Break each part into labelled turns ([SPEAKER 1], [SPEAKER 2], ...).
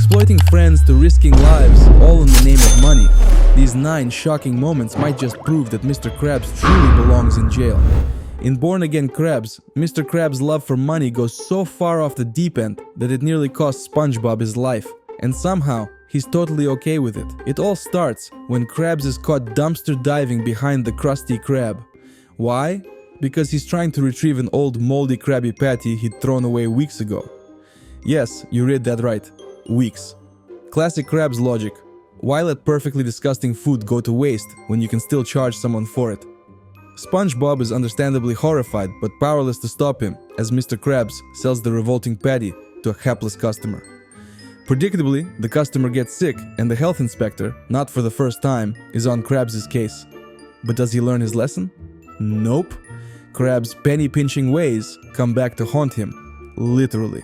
[SPEAKER 1] exploiting friends to risking lives, all in the name of money. These 9 shocking moments might just prove that Mr. Krabs truly belongs in jail. In Born-Again Krabs, Mr. Krabs' love for money goes so far off the deep end that it nearly costs SpongeBob his life. And somehow, he's totally okay with it. It all starts when Krabs is caught dumpster diving behind the Krusty Krab. Why? Because he's trying to retrieve an old moldy Krabby Patty he'd thrown away weeks ago. Yes, you read that right. Weeks. Classic Krabs logic. Why let perfectly disgusting food go to waste when you can still charge someone for it? SpongeBob is understandably horrified but powerless to stop him as Mr. Krabs sells the revolting patty to a hapless customer. Predictably, the customer gets sick and the health inspector, not for the first time, is on Krabs' case. But does he learn his lesson? Nope. Krabs' penny-pinching ways come back to haunt him. Literally.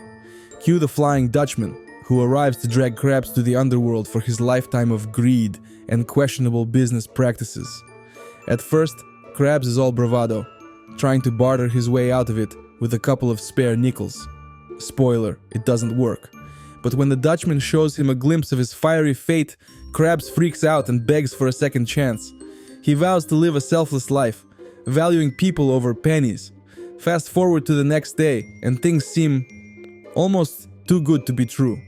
[SPEAKER 1] Cue the Flying Dutchman, who arrives to drag Krabs to the underworld for his lifetime of greed and questionable business practices. At first, Krabs is all bravado, trying to barter his way out of it with a couple of spare nickels. Spoiler, it doesn't work. But when the Dutchman shows him a glimpse of his fiery fate, Krabs freaks out and begs for a second chance. He vows to live a selfless life, valuing people over pennies. Fast forward to the next day, and things seem almost too good to be true.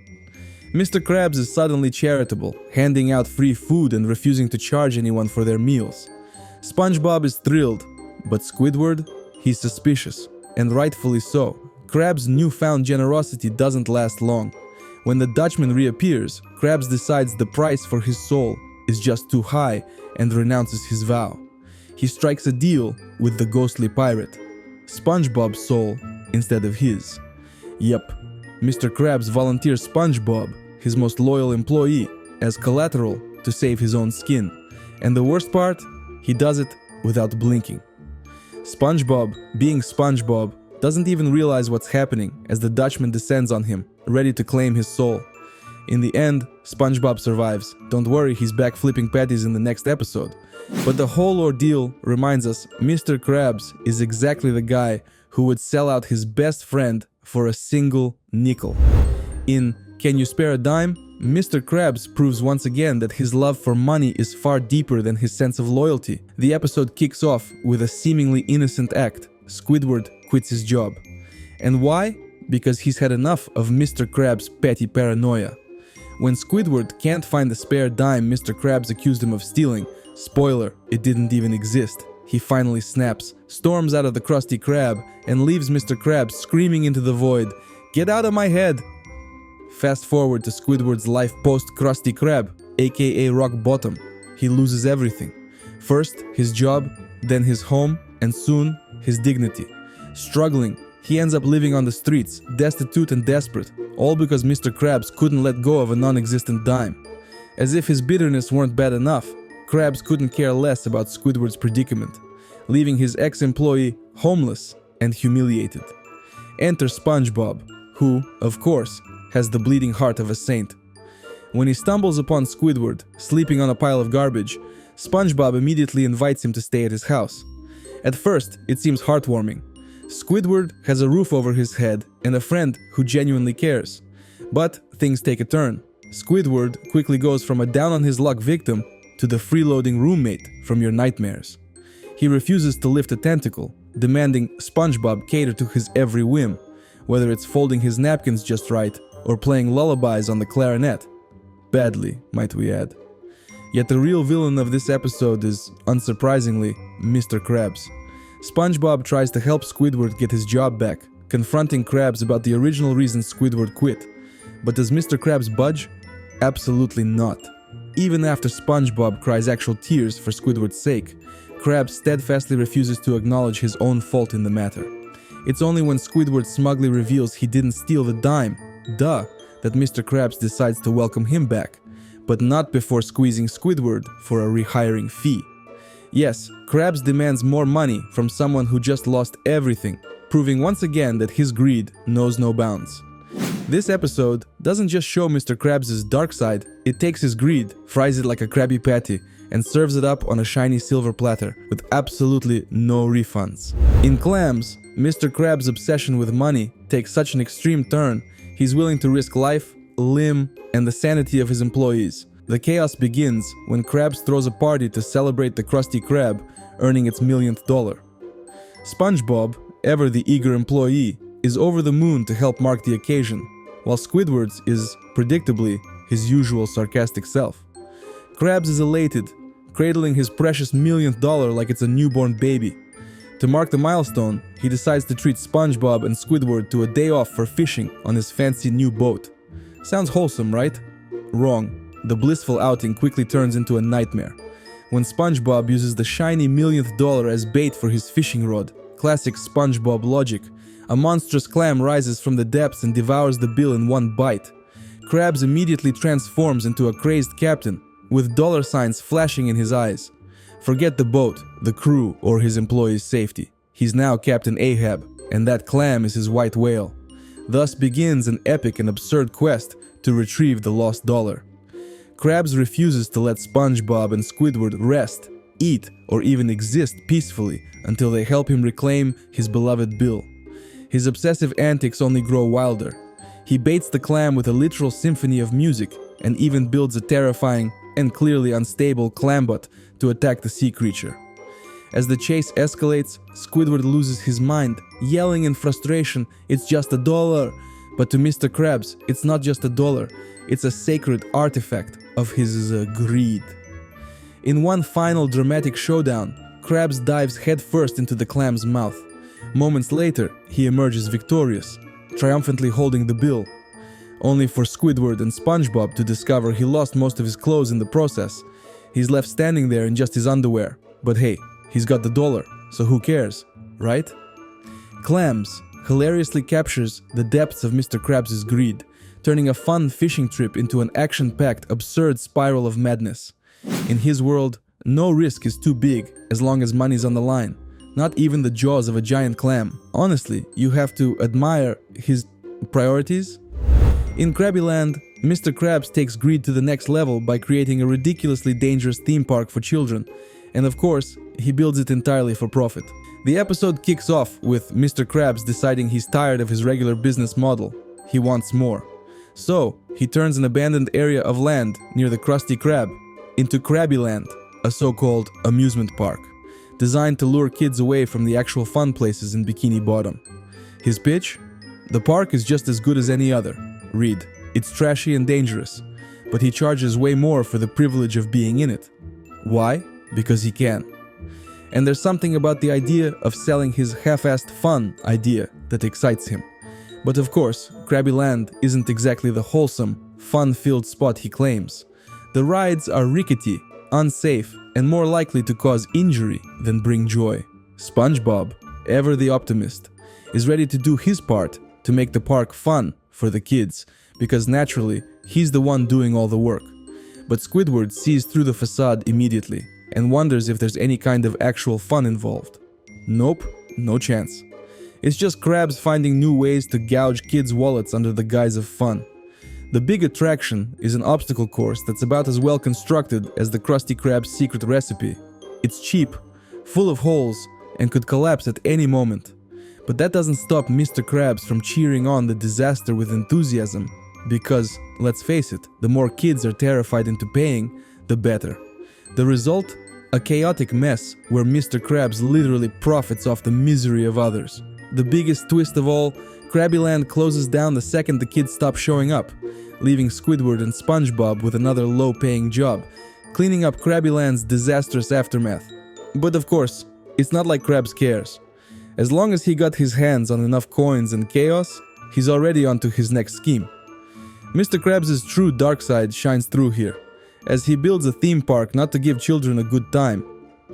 [SPEAKER 1] Mr. Krabs is suddenly charitable, handing out free food and refusing to charge anyone for their meals. SpongeBob is thrilled, but Squidward, he's suspicious, and rightfully so. Krabs' newfound generosity doesn't last long. When the Dutchman reappears, Krabs decides the price for his soul is just too high and renounces his vow. He strikes a deal with the ghostly pirate, SpongeBob's soul instead of his. Yep, Mr. Krabs volunteers SpongeBob, his most loyal employee, as collateral to save his own skin. And the worst part? He does it without blinking. SpongeBob, being SpongeBob, doesn't even realize what's happening as the Dutchman descends on him, ready to claim his soul. In the end, SpongeBob survives. Don't worry, he's back flipping patties in the next episode. But the whole ordeal reminds us Mr. Krabs is exactly the guy who would sell out his best friend for a single nickel. In Can You Spare a Dime? Mr. Krabs proves once again that his love for money is far deeper than his sense of loyalty. The episode kicks off with a seemingly innocent act. Squidward quits his job. And why? Because he's had enough of Mr. Krabs' petty paranoia. When Squidward can't find the spare dime Mr. Krabs accused him of stealing, spoiler, it didn't even exist, he finally snaps, storms out of the Krusty Krab, and leaves Mr. Krabs screaming into the void, "Get out of my head!" Fast forward to Squidward's life post-Krusty Krab, aka Rock Bottom. He loses everything. First, his job, then his home, and soon, his dignity. Struggling, he ends up living on the streets, destitute and desperate, all because Mr. Krabs couldn't let go of a non-existent dime. As if his bitterness weren't bad enough, Krabs couldn't care less about Squidward's predicament, leaving his ex-employee homeless and humiliated. Enter SpongeBob, who, of course, has the bleeding heart of a saint. When he stumbles upon Squidward sleeping on a pile of garbage, SpongeBob immediately invites him to stay at his house. At first, it seems heartwarming. Squidward has a roof over his head and a friend who genuinely cares. But things take a turn. Squidward quickly goes from a down-on-his-luck victim to the freeloading roommate from your nightmares. He refuses to lift a tentacle, demanding SpongeBob cater to his every whim, whether it's folding his napkins just right or playing lullabies on the clarinet. Badly, might we add. Yet the real villain of this episode is, unsurprisingly, Mr. Krabs. SpongeBob tries to help Squidward get his job back, confronting Krabs about the original reason Squidward quit. But does Mr. Krabs budge? Absolutely not. Even after SpongeBob cries actual tears for Squidward's sake, Krabs steadfastly refuses to acknowledge his own fault in the matter. It's only when Squidward smugly reveals he didn't steal the dime, that Mr. Krabs decides to welcome him back, but not before squeezing Squidward for a rehiring fee. Yes, Krabs demands more money from someone who just lost everything, proving once again that his greed knows no bounds. This episode doesn't just show Mr. Krabs' dark side, it takes his greed, fries it like a Krabby Patty, and serves it up on a shiny silver platter with absolutely no refunds. In Clams, Mr. Krabs' obsession with money takes such an extreme turn, he's willing to risk life, limb, and the sanity of his employees. The chaos begins when Krabs throws a party to celebrate the Krusty Krab earning its millionth dollar. SpongeBob, ever the eager employee, is over the moon to help mark the occasion, while Squidward is, predictably, his usual sarcastic self. Krabs is elated, cradling his precious millionth dollar like it's a newborn baby. To mark the milestone, he decides to treat SpongeBob and Squidward to a day off for fishing on his fancy new boat. Sounds wholesome, right? Wrong. The blissful outing quickly turns into a nightmare. When SpongeBob uses the shiny millionth dollar as bait for his fishing rod, classic SpongeBob logic, a monstrous clam rises from the depths and devours the bill in one bite. Krabs immediately transforms into a crazed captain, with dollar signs flashing in his eyes. Forget the boat, the crew, or his employees' safety. He's now Captain Ahab, and that clam is his white whale. Thus begins an epic and absurd quest to retrieve the lost dollar. Krabs refuses to let SpongeBob and Squidward rest, eat, or even exist peacefully until they help him reclaim his beloved bill. His obsessive antics only grow wilder. He baits the clam with a literal symphony of music and even builds a terrifying and clearly unstable clambot to attack the sea creature. As the chase escalates, Squidward loses his mind, yelling in frustration, "It's just $1." But to Mr. Krabs, it's not just $1, it's a sacred artifact of his greed. In one final dramatic showdown, Krabs dives headfirst into the clam's mouth. Moments later, he emerges victorious, triumphantly holding the bill, only for Squidward and SpongeBob to discover he lost most of his clothes in the process. He's left standing there in just his underwear, but hey, he's got the dollar, so who cares, right? Clams hilariously captures the depths of Mr. Krabs' greed, turning a fun fishing trip into an action-packed, absurd spiral of madness. In his world, no risk is too big as long as money's on the line. Not even the jaws of a giant clam. Honestly, you have to admire his priorities. In Krabbyland, Mr. Krabs takes greed to the next level by creating a ridiculously dangerous theme park for children. And of course, he builds it entirely for profit. The episode kicks off with Mr. Krabs deciding he's tired of his regular business model. He wants more. So, he turns an abandoned area of land near the Krusty Krab into Krabbyland, a so-called amusement park, designed to lure kids away from the actual fun places in Bikini Bottom. His pitch? The park is just as good as any other. Read, it's trashy and dangerous, but he charges way more for the privilege of being in it. Why? Because he can. And there's something about the idea of selling his half-assed fun idea that excites him. But of course, Krabbyland isn't exactly the wholesome, fun-filled spot he claims. The rides are rickety, unsafe, and more likely to cause injury than bring joy. SpongeBob, ever the optimist, is ready to do his part to make the park fun for the kids, because naturally, he's the one doing all the work. But Squidward sees through the facade immediately and wonders if there's any kind of actual fun involved. Nope, no chance. It's just Krabs finding new ways to gouge kids' wallets under the guise of fun. The big attraction is an obstacle course that's about as well constructed as the Krusty Krab's secret recipe. It's cheap, full of holes, and could collapse at any moment. But that doesn't stop Mr. Krabs from cheering on the disaster with enthusiasm, because, let's face it, the more kids are terrified into paying, the better. The result? A chaotic mess where Mr. Krabs literally profits off the misery of others. The biggest twist of all, Krabbyland closes down the second the kids stop showing up, leaving Squidward and SpongeBob with another low-paying job, cleaning up Krabbyland's disastrous aftermath. But of course, it's not like Krabs cares. As long as he got his hands on enough coins and chaos, he's already onto his next scheme. Mr. Krabs' true dark side shines through here, as he builds a theme park not to give children a good time,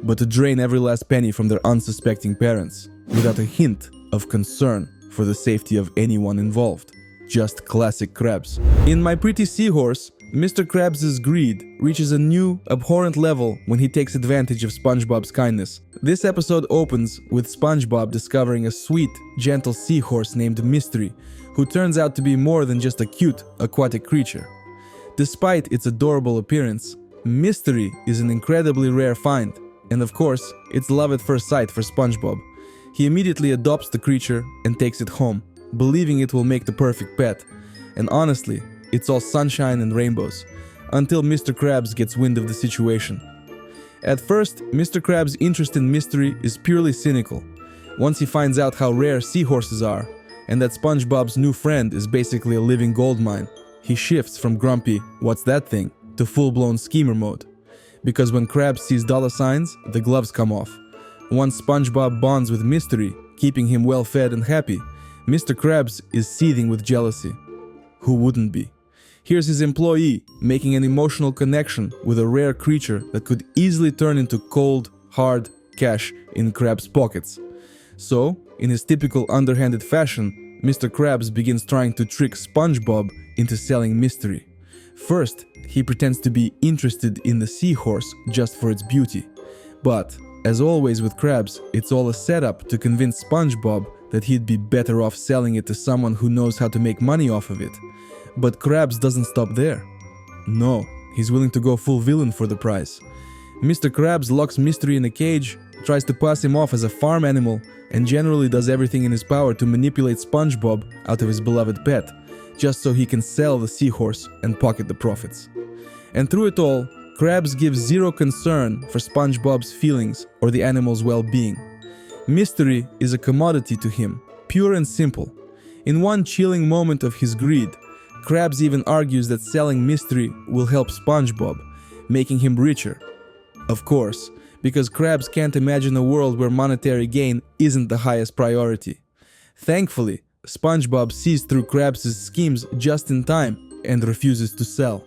[SPEAKER 1] but to drain every last penny from their unsuspecting parents, without a hint of concern for the safety of anyone involved. Just classic Krabs. In My Pretty Seahorse, Mr. Krabs' greed reaches a new, abhorrent level when he takes advantage of SpongeBob's kindness. This episode opens with SpongeBob discovering a sweet, gentle seahorse named Mystery, who turns out to be more than just a cute, aquatic creature. Despite its adorable appearance, Mystery is an incredibly rare find, and of course, it's love at first sight for SpongeBob. He immediately adopts the creature and takes it home, believing it will make the perfect pet. And honestly, it's all sunshine and rainbows, until Mr. Krabs gets wind of the situation. At first, Mr. Krabs' interest in mystery is purely cynical. Once he finds out how rare seahorses are, and that SpongeBob's new friend is basically a living gold mine, he shifts from grumpy, "what's that thing?" to full-blown schemer mode. Because when Krabs sees dollar signs, the gloves come off. Once SpongeBob bonds with Mystery, keeping him well-fed and happy, Mr. Krabs is seething with jealousy. Who wouldn't be? Here's his employee making an emotional connection with a rare creature that could easily turn into cold, hard cash in Krabs' pockets. So, in his typical underhanded fashion, Mr. Krabs begins trying to trick SpongeBob into selling Mystery. First, he pretends to be interested in the seahorse just for its beauty. But, as always with Krabs, it's all a setup to convince SpongeBob that he'd be better off selling it to someone who knows how to make money off of it. But Krabs doesn't stop there. No, he's willing to go full villain for the price. Mr. Krabs locks Mystery in a cage, tries to pass him off as a farm animal, and generally does everything in his power to manipulate SpongeBob out of his beloved pet, just so he can sell the seahorse and pocket the profits. And through it all, Krabs gives zero concern for SpongeBob's feelings or the animal's well-being. Mystery is a commodity to him, pure and simple. In one chilling moment of his greed, Krabs even argues that selling Mystery will help SpongeBob, making him richer. Of course, because Krabs can't imagine a world where monetary gain isn't the highest priority. Thankfully, SpongeBob sees through Krabs' schemes just in time and refuses to sell.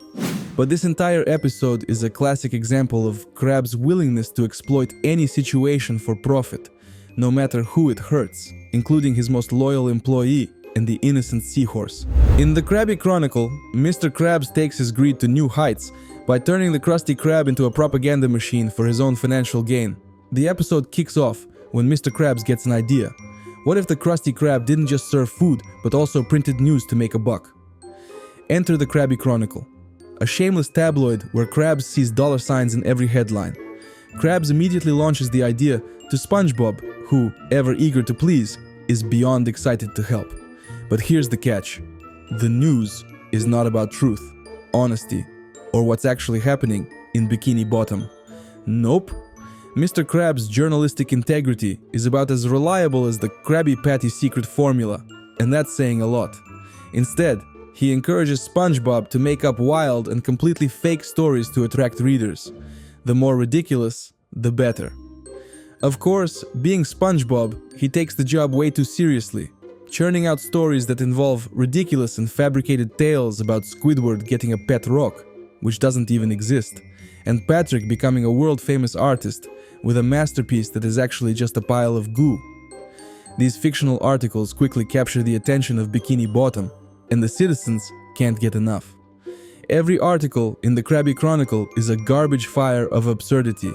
[SPEAKER 1] But this entire episode is a classic example of Krabs' willingness to exploit any situation for profit, no matter who it hurts, including his most loyal employee and the innocent seahorse. In the Krabby Chronicle, Mr. Krabs takes his greed to new heights by turning the Krusty Krab into a propaganda machine for his own financial gain. The episode kicks off when Mr. Krabs gets an idea. What if the Krusty Krab didn't just serve food, but also printed news to make a buck? Enter the Krabby Chronicle, a shameless tabloid where Krabs sees dollar signs in every headline. Krabs immediately launches the idea to SpongeBob, who, ever eager to please, is beyond excited to help. But here's the catch. The news is not about truth, honesty, or what's actually happening in Bikini Bottom. Nope. Mr. Krabs' journalistic integrity is about as reliable as the Krabby Patty secret formula, and that's saying a lot. Instead, he encourages SpongeBob to make up wild and completely fake stories to attract readers. The more ridiculous, the better. Of course, being SpongeBob, he takes the job way too seriously, churning out stories that involve ridiculous and fabricated tales about Squidward getting a pet rock, which doesn't even exist, and Patrick becoming a world-famous artist with a masterpiece that is actually just a pile of goo. These fictional articles quickly capture the attention of Bikini Bottom, and the citizens can't get enough. Every article in the Krabby Chronicle is a garbage fire of absurdity,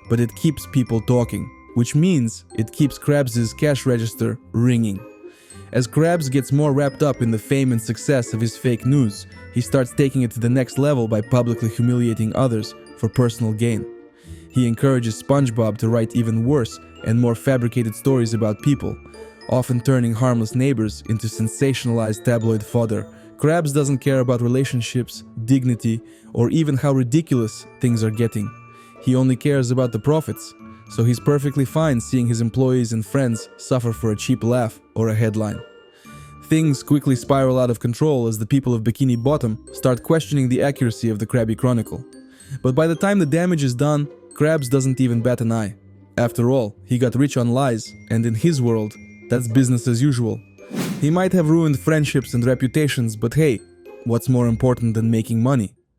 [SPEAKER 1] but it keeps people talking, which means it keeps Krabs' cash register ringing. As Krabs gets more wrapped up in the fame and success of his fake news, he starts taking it to the next level by publicly humiliating others for personal gain. He encourages SpongeBob to write even worse and more fabricated stories about people, often turning harmless neighbors into sensationalized tabloid fodder. Krabs doesn't care about relationships, dignity, or even how ridiculous things are getting. He only cares about the profits, so he's perfectly fine seeing his employees and friends suffer for a cheap laugh or a headline. Things quickly spiral out of control as the people of Bikini Bottom start questioning the accuracy of the Krabby Chronicle. But by the time the damage is done, Krabs doesn't even bat an eye. After all, he got rich on lies, and in his world, that's business as usual. He might have ruined friendships and reputations, but hey, what's more important than making money?